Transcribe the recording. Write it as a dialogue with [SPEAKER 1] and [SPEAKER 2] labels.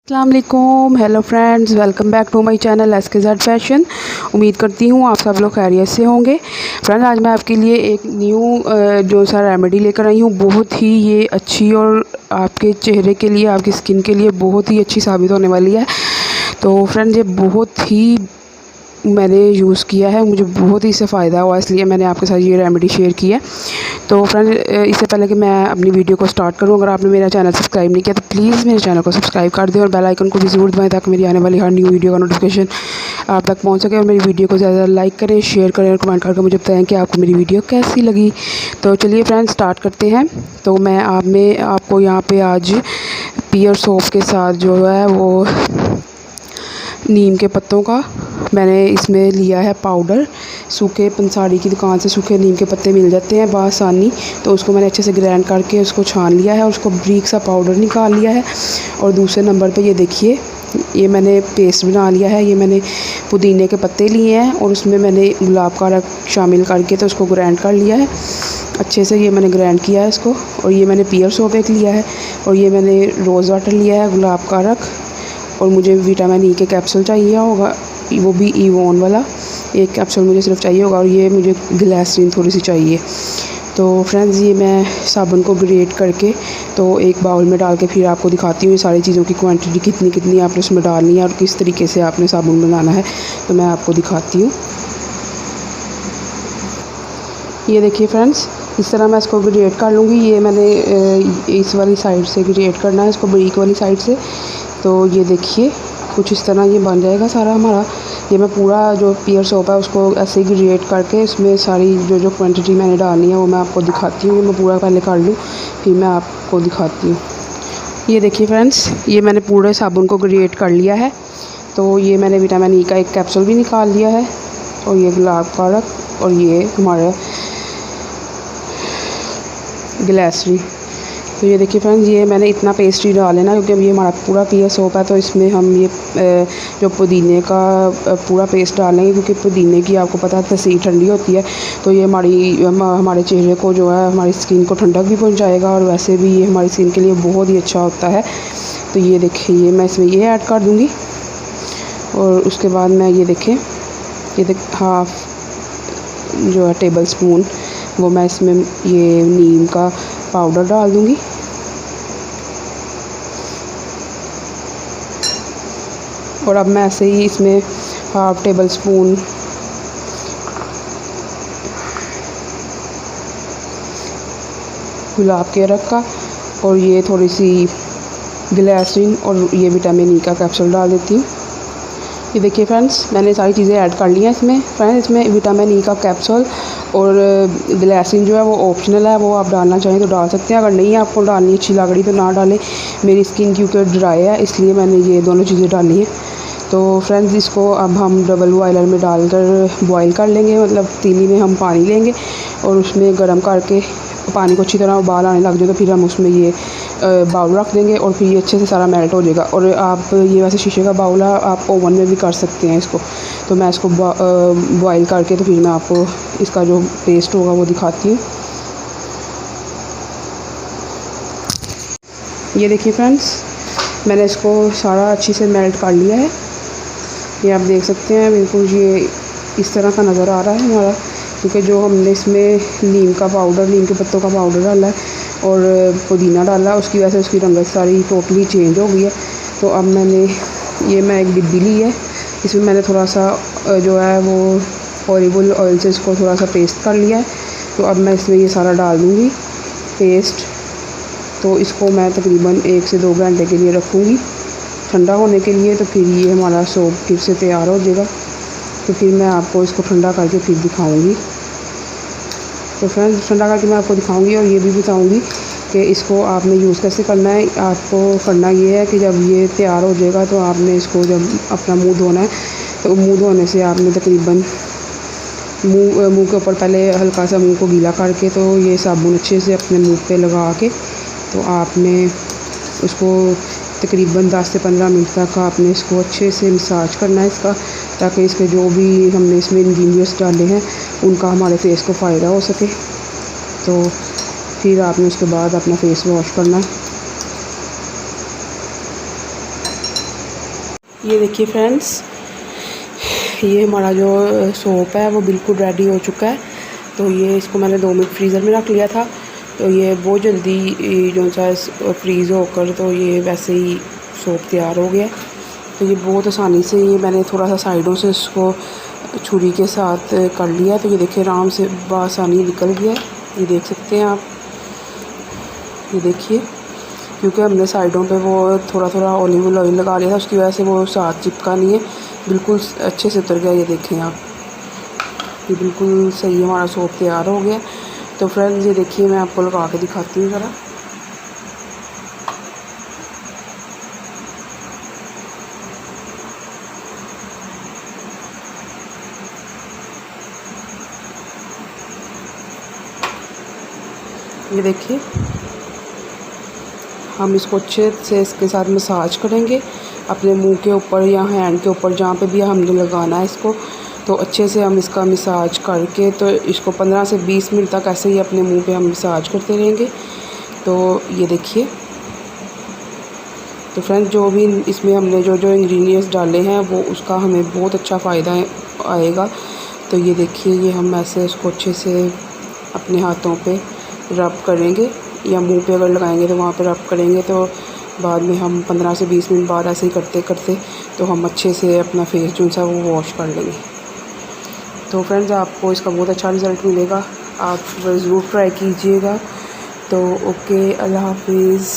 [SPEAKER 1] अस्सलाम वालेकुम, hello friends, welcome back to my channel SKZ fashion. उम्मीद करती हूँ आप सब लोग खैरियत से होंगे। फ्रेंड्स, आज मैं आपके लिए एक न्यू जो सा रेमेडी लेकर आई हूँ, बहुत ही ये अच्छी और आपके चेहरे के लिए, आपकी स्किन के लिए बहुत ही अच्छी साबित होने वाली है। तो फ्रेंड्स, ये बहुत ही मैंने यूज़ किया है, मुझे बहुत ही इससे फ़ायदा हुआ, इसलिए मैंने आपके साथ ये रेमेडी शेयर की है। तो फ्रेंड, इससे पहले कि मैं अपनी वीडियो को स्टार्ट करूं, अगर आपने मेरा चैनल सब्सक्राइब नहीं किया तो प्लीज़ मेरे चैनल को सब्सक्राइब कर दें और बेल आइकन को भी ज़रूर दबाएं, ताकि मेरी आने वाली हर न्यू वीडियो का नोटिफिकेशन आप तक पहुंच सके। और मेरी वीडियो को ज़्यादा लाइक करें, शेयर करें और कमेंट करके मुझे बताएं कि आपको मेरी वीडियो कैसी लगी। तो चलिए फ्रेंड्स, स्टार्ट करते हैं। तो मैं आपको यहाँ पर आज पियर सोप के साथ जो है वो नीम के पत्तों का मैंने इसमें लिया है पाउडर। सूखे पंसारी की दुकान से सूखे नीम के पत्ते मिल जाते हैं बआसानी, तो उसको मैंने अच्छे से ग्राइंड करके उसको छान लिया है और उसको बारीक सा पाउडर निकाल लिया है। और दूसरे नंबर पे ये देखिए, ये मैंने पेस्ट बना लिया है। ये मैंने पुदीने के पत्ते लिए हैं और उसमें मैंने गुलाब का रख शामिल करके तो उसको ग्राइंड कर लिया है अच्छे से। ये मैंने ग्राइंड किया है इसको। और ये मैंने पियर सोप एक लिया है और ये मैंने रोज़ वाटर लिया है, गुलाब का रख। और मुझे विटामिन ई के कैप्सूल चाहिए होगा, वो भी ईवोन वाला एक कैप्सूल मुझे सिर्फ चाहिए होगा। और ये मुझे ग्लिसरीन थोड़ी सी चाहिए। तो फ्रेंड्स, ये मैं साबुन को ग्रेट करके तो एक बाउल में डाल के फिर आपको दिखाती हूँ ये सारी चीज़ों की क्वांटिटी कितनी आपने उसमें डालनी है और किस तरीके से आपने साबुन बनाना है, तो मैं आपको दिखाती हूँ। ये देखिए फ्रेंड्स, इस तरह मैं इसको ग्रेट कर लूँगी। ये मैंने इस वाली साइड से ग्रेट करना है इसको, बारीक वाली साइड से। तो ये देखिए कुछ इस तरह ये बन जाएगा सारा हमारा। ये मैं पूरा जो पियर सोप है उसको ऐसे ही ग्रेट करके इसमें सारी जो क्वांटिटी मैंने डालनी है वो मैं आपको दिखाती हूँ। मैं पूरा पहले कर लूँ फिर मैं आपको दिखाती हूँ। ये देखिए फ्रेंड्स, ये मैंने पूरे साबुन को ग्रेट कर लिया है। तो ये मैंने विटामिन ई का एक कैप्सूल भी निकाल लिया है और ये गुलाब का रख और ये हमारा ग्लिसरीन। तो ये देखिए फ्रेंड्स, ये मैंने इतना पेस्ट ही डाल लेना, क्योंकि अब ये हमारा पूरा पियर सोप है। तो इसमें हम ये जो पुदीने का पूरा पेस्ट डालेंगे, क्योंकि पुदीने की आपको पता है तसीर ठंडी होती है। तो ये हमारे चेहरे को जो है, हमारी स्किन को ठंडक भी पहुंचाएगा और वैसे भी ये हमारी स्किन के लिए बहुत ही अच्छा होता है। तो ये देखिए, ये मैं इसमें ये ऐड कर दूँगी। और उसके बाद मैं ये देखें, हाफ़ जो है टेबल स्पून वो मैं इसमें ये नीम का पाउडर डाल दूँगी। और अब मैं ऐसे ही इसमें हाफ़ टेबल स्पून गुलाब के रख का और ये थोड़ी सी ग्लिसरीन और ये विटामिन ई का कैप्सूल डाल देती हूँ। ये देखिए फ्रेंड्स, मैंने सारी चीज़ें ऐड कर ली हैं इसमें। फ्रेंड्स, इसमें विटामिन ई का कैप्सूल और ग्लिसरीन जो है वो ऑप्शनल है, वो आप डालना चाहें तो डाल सकते हैं। अगर नहीं आपको डालनी अच्छी लग रही तो ना डालें। मेरी स्किन क्योंकि ड्राई है इसलिए मैंने ये दोनों चीज़ें डाली हैं। तो फ्रेंड्स, इसको अब हम डबल बॉयलर में डालकर बॉयल कर लेंगे, मतलब तीली में हम पानी लेंगे और उसमें गर्म करके पानी को अच्छी तरह उबाल आने लग जाए तो फिर हम उसमें ये बाउल रख देंगे और फिर ये अच्छे से सारा मेल्ट हो जाएगा। और आप ये वैसे शीशे का बाउल है, आप ओवन में भी कर सकते हैं इसको। तो मैं इसको बॉयल करके तो फिर मैं आपको इसका जो पेस्ट होगा वो दिखाती हूँ। ये देखिए फ्रेंड्स, मैंने इसको सारा अच्छी से मेल्ट कर लिया है। ये आप देख सकते हैं, बिल्कुल ये इस तरह का नज़र आ रहा है हमारा, क्योंकि जो हमने इसमें नीम के पत्तों का पाउडर डाला है और पुदीना डाला, उसकी वजह से उसकी रंगत सारी टोटली चेंज हो गई है। तो अब मैं एक डिब्बी ली है, इसमें मैंने थोड़ा सा जो है वो ऑलिव ऑयल से इसको थोड़ा सा पेस्ट कर लिया है। तो अब मैं इसमें ये सारा डाल दूँगी पेस्ट। तो इसको मैं तकरीबन 1 से 2 घंटे के लिए रखूँगी ठंडा होने के लिए। तो फिर ये हमारा सोप फिर से तैयार हो जाएगा। तो फिर मैं आपको इसको ठंडा करके फिर दिखाऊंगी। तो फ्रेंड्स, ठंडा करके मैं आपको दिखाऊंगी और ये भी बताऊंगी कि इसको आपने यूज़ कैसे करना है। आपको करना ये है कि जब ये तैयार हो जाएगा तो आपने इसको जब अपना मुंह धोना है तो मुंह धोने से आपने तकरीबन मुंह के ऊपर पहले हल्का सा मुंह को गीला करके तो ये साबुन अच्छे से अपने मुंह पे लगा के तो आपने उसको तकरीबन 10 से 15 मिनट तक आपने इसको अच्छे से मसाज करना है इसका, ताकि इसके जो भी हमने इसमें इंग्रेडिएंट्स डाले हैं उनका हमारे फेस को फ़ायदा हो सके। तो फिर आपने उसके बाद अपना फेस वॉश करना है। ये देखिए फ्रेंड्स, ये हमारा जो सोप है वो बिल्कुल रेडी हो चुका है। तो ये इसको मैंने 2 मिनट फ्रीज़र में रख लिया था, तो ये बहुत जल्दी जो सा फ्रीज़ होकर तो ये वैसे ही सोप तैयार हो गया। तो ये बहुत आसानी से, ये मैंने थोड़ा सा साइडों से इसको छुरी के साथ कर लिया, तो ये देखिए आराम से बआसानी निकल गया। ये देख सकते हैं आप, ये देखिए, क्योंकि हमने साइडों पे वो थोड़ा थोड़ा ऑलिव ऑयल लगा लिया था, उसकी वजह से वो साथ चिपका नहीं है, बिल्कुल अच्छे से उतर गया। ये देखें आप, ये बिल्कुल सही हमारा सोप तैयार हो गया। तो फ्रेंड्स ये देखिए, मैं आपको लगा के दिखाती हूँ ज़रा। ये देखिए, हम इसको अच्छे से इसके साथ मसाज करेंगे अपने मुंह के ऊपर या हैंड के ऊपर, जहाँ पे भी हमने लगाना है इसको। तो अच्छे से हम इसका मसाज करके, तो इसको 15 से 20 मिनट तक ऐसे ही अपने मुंह पे हम मसाज करते रहेंगे। तो ये देखिए, तो फ्रेंड्स जो भी इसमें हमने जो जो इंग्रेडिएंट्स डाले हैं वो उसका हमें बहुत अच्छा फ़ायदा आएगा। तो ये देखिए, ये हम ऐसे इसको अच्छे से अपने हाथों पे रब करेंगे, या मुंह पे अगर लगाएंगे तो वहाँ पे रब करेंगे। तो बाद में हम 15 से 20 मिनट बाद ऐसे ही करते करते तो हम अच्छे से अपना फेस जो सा वो वॉश कर लेंगे। तो फ्रेंड्स आपको इसका बहुत अच्छा रिज़ल्ट मिलेगा, आप ज़रूर ट्राई कीजिएगा। तो ओके, अल्लाह हाफिज़।